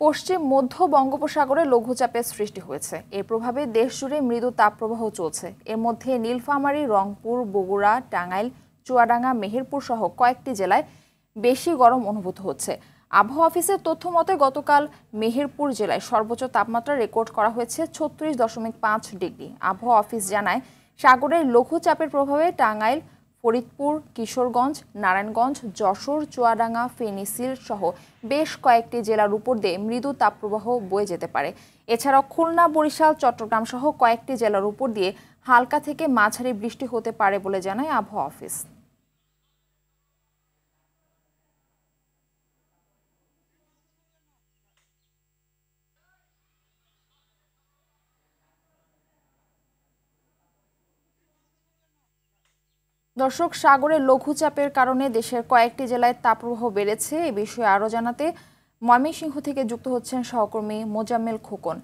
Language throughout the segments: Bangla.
পশ্চিম মধ্য বঙ্গোপসাগরে লঘুচাপের সৃষ্টি হয়েছে। এর প্রভাবে দেশজুড়ে মৃদু তাপপ্রবাহ চলছে। এর মধ্যে নীলফামারী, রংপুর, বগুড়া, টাঙ্গাইল, চুয়াডাঙ্গা, মেহেরপুর সহ কয়েকটি জেলায় বেশি গরম অনুভূত হচ্ছে। আবহাওয়া অফিসের তথ্য মতে গতকাল মেহেরপুর জেলায় সর্বোচ্চ তাপমাত্রা রেকর্ড করা হয়েছে 36.5 ডিগ্রি। আবহাওয়া অফিস জানায়, সাগরের লঘুচাপের প্রভাবে টাঙ্গাইল, ফরিদপুর, কিশোরগঞ্জ, নারায়ণগঞ্জ, যশোর, চুয়াডাঙ্গা, ফেনী, সিলেট সহ বেশ কয়েকটি জেলার উপর দিয়ে মৃদু তাপপ্রবাহ বয়ে যেতে পারে। এছাড়াও খুলনা, বরিশাল, চট্টগ্রাম সহ কয়েকটি জেলার উপর দিয়ে হালকা থেকে মাঝারি বৃষ্টি হতে পারে বলে জানায় আবহাওয়া অফিস। দর্শক, সাগরের লঘুচাপের কারণে দেশের কয়েকটি জেলায় তাপপ্রবাহ বেড়েছে। এ বিষয়ে আরও জানাতে ময়মনসিংহ থেকে যুক্ত হচ্ছেন সহকর্মী মোজাম্মেল খোকন।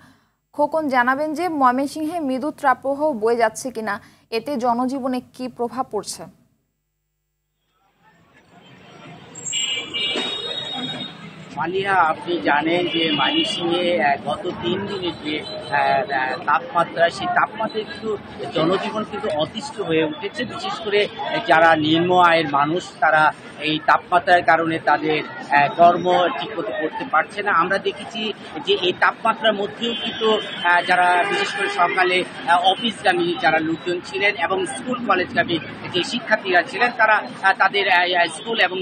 খোকন, জানাবেন যে ময়মনসিংহে মৃদু তাপপ্রবাহ বয়ে যাচ্ছে কিনা, এতে জনজীবনে কি প্রভাব পড়ছে? মালিহা, আপনি জানেন যে ময়মনসিংহে গত 3 দিনের যে তাপমাত্রা, সেই তাপমাত্রায় কিন্তু জনজীবন কিন্তু অতিষ্ঠ হয়ে উঠেছে। বিশেষ করে যারা নিম্ন আয়ের মানুষ, তারা এই তাপমাত্রার কারণে তাদের কর্ম ঠিকমতো করতে পারছে না। আমরা দেখেছি যে এই তাপমাত্রার মধ্যেও কিন্তু যারা বিশেষ করে সকালে অফিসগামী যারা লোকজন ছিলেন এবং স্কুল কলেজগামী যে শিক্ষার্থীরা ছিলেন, তারা তাদের স্কুল এবং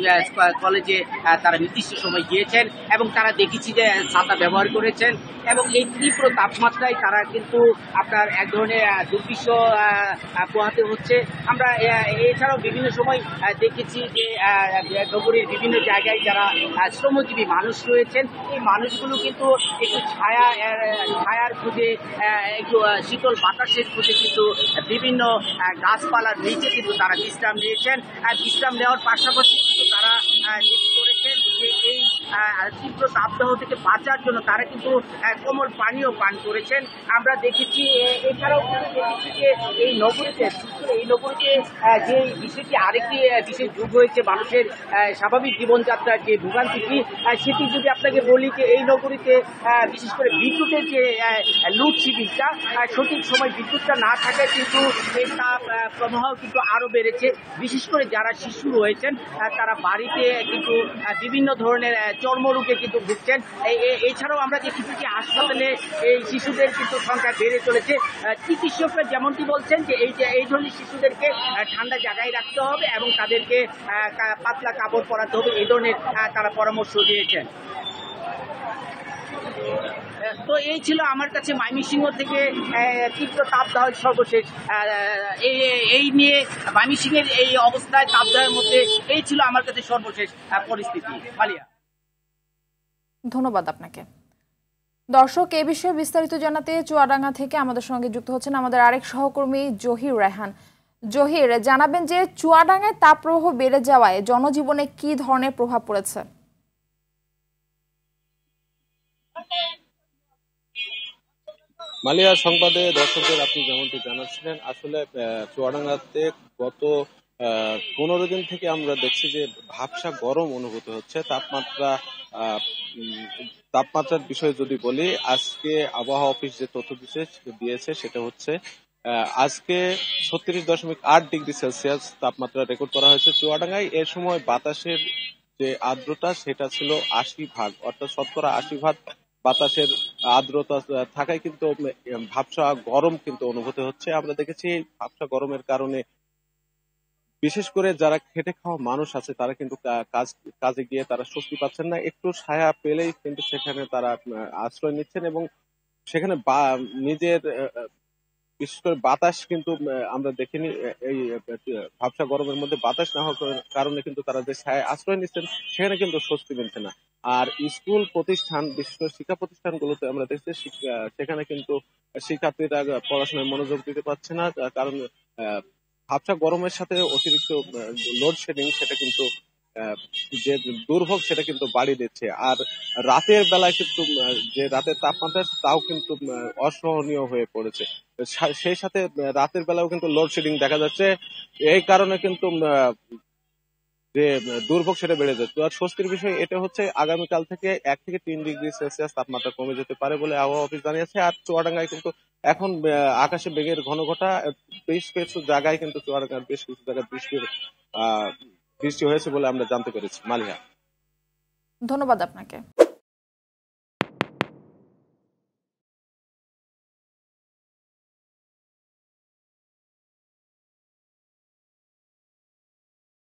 কলেজে তারা নির্দিষ্ট সময় গিয়েছেন এবং তারা দেখেছি যে ছাতা ব্যবহার করেছেন এবং এই তীব্র তাপমাত্রায় তারা কিন্তু আপনার এক ধরনের দুর্বিষহ পোহাতে হচ্ছে। আমরা এছাড়াও বিভিন্ন সময় দেখেছি যে নগরীর বিভিন্ন জায়গায় যারা শ্রমজীবী মানুষ রয়েছেন, এই মানুষগুলো কিন্তু একটু ছায়ার খুঁজে, একটু শীতল বাতাসের খুঁজে কিন্তু বিভিন্ন গাছপালার নিচে কিন্তু তারা বিশ্রাম নিয়েছেন। বিশ্রাম নেওয়ার পাশাপাশি কিন্তু তারা যেটি করেছেন যে এই তীব্র তাপদাহ থেকে বাঁচার জন্য তারা কিন্তু কোমল পানীয় পান করেছেন। আমরা দেখেছি এছাড়াও দেখেছি যে এই নগরীতে যে বিষয়টি আরেকটি বিশেষ যুগ হয়েছে মানুষের স্বাভাবিক জীবনযাত্রার যে ভোগান্তিটি, সেটি যদি আপনাকে বলি যে এই নগরীতে বিশেষ করে বিদ্যুতের যে লোডশেডিংটা, সঠিক সময় বিদ্যুৎটা না থাকায় কিন্তু এই তাপ প্রবাহ কিন্তু আরো বেড়েছে। বিশেষ করে যারা শিশু রয়েছেন, তারা বাড়িতে কিন্তু বিভিন্ন ধরনের চর্মরোগে কিন্তু ভুগছেন। এছাড়াও আমরা দেখেছি যে হাসপাতালে এই শিশুদের কিন্তু সংখ্যা বেড়ে চলেছে। চিকিৎসকরা যেমনটি বলছেন যে এই ধরনের শিশুদেরকে ঠান্ডা জায়গায় রাখতে হবে এবং তাদেরকে পাতলা কাপড় পরাতে হবে, এই ধরনের তারা পরামর্শ দিয়েছেন। তো এই ছিল আমার কাছে ময়মনসিংহ থেকে তীব্র তাপদাহের সর্বশেষ। এই নিয়ে ময়মনসিংহের এই অবস্থায় তাপদাহের মধ্যে এই ছিল আমার কাছে সর্বশেষ পরিস্থিতি। মালিয়া, ধন্যবাদ আপনাকে। দর্শক, এ বিষয়ে বিস্তারিত জানাতে চুয়াডাঙ্গা থেকে আমাদের সঙ্গে যুক্ত হচ্ছেন আমাদের আরেক সহকর্মী জহির রায়হান। জহির, জানাবেন যে চুয়াডাঙ্গায় তাপপ্রবাহ বেড়ে যাওয়ায় জনজীবনে কি ধরনের প্রভাব পড়েছে? মালিয়া সংবাদে দর্শকদের আপনি যেমনটি জানাচ্ছিলেন, আসলে চুয়াডাঙ্গাতে গত 15 দিন থেকে আমরা দেখছি যে ভাবসা গরম অনুভূত হচ্ছে। তাপমাত্রার বিষয়ে যদি বলি, আজকে আবহাওয়া অফিস যে তথ্য দিয়েছে সেটা হচ্ছে আজকে 36.8 ডিগ্রি সেলসিয়াস তাপমাত্রা রেকর্ড করা হয়েছে চুয়াডাঙ্গায়। এর সময় বাতাসের যে আর্দ্রতা সেটা ছিল 80%, অর্থাৎ 80% বাতাসের আর্দ্রতা থাকায় কিন্তু ভাবসা গরম কিন্তু অনুভূত হচ্ছে। আমরা দেখেছি ভাবসা গরমের কারণে বিশেষ করে যারা খেটে খাওয়া মানুষ আছে তারা কিন্তু কাজে গিয়ে তারা স্বস্তি পাচ্ছেন না। একটু ছায়া পেলেই কিন্তু সেখানে তারা আশ্রয় নিচ্ছেন এবং সেখানে নিজের বিশেষ করে বাতাস কিন্তু আমরা দেখিনি। এই ভাবসা গরমের মধ্যে বাতাস না হওয়ার কারণে কিন্তু তারা যে ছায়া আশ্রয় নিচ্ছেন সেখানে কিন্তু স্বস্তি মিলছে না। আর স্কুল প্রতিষ্ঠান, বিশেষ করে শিক্ষা প্রতিষ্ঠানগুলোতে আমরা দেখছি সেখানে কিন্তু শিক্ষার্থীরা পড়াশোনায় মনোযোগ দিতে পারছে না, কারণ ভাবসা গরমের সাথে অতিরিক্ত লোডশেডিং সেটা কিন্তু যে দুর্ভোগ সেটা কিন্তু বাড়িয়ে দিচ্ছে। আর রাতের বেলায় কিন্তু যে রাতের তাপমাত্রা তাও কিন্তু অসহনীয় হয়ে পড়েছে। সেই সাথে রাতের বেলাও কিন্তু লোডশেডিং দেখা যাচ্ছে। এই কারণে কিন্তু যে দুর্ভোগ সেটা বেড়ে যায়। তো আর স্বস্তির বিষয় এটা হচ্ছে আগামীকাল থেকে 1 থেকে 3 ডিগ্রি সেলসিয়াস তাপমাত্রা কমে যেতে পারে বলে আবহাওয়া অফিস জানিয়েছে। আর চুয়াডাঙ্গায় কিন্তু এখন আকাশে মেঘের ঘনঘটা, বেশ কিছু জায়গায় কিন্তু চুয়াডাঙ্গার বেশ কিছু জায়গায় বৃষ্টি হয়েছে বলে আমরা জানতে পেরেছি। মালিহা, ধন্যবাদ আপনাকে।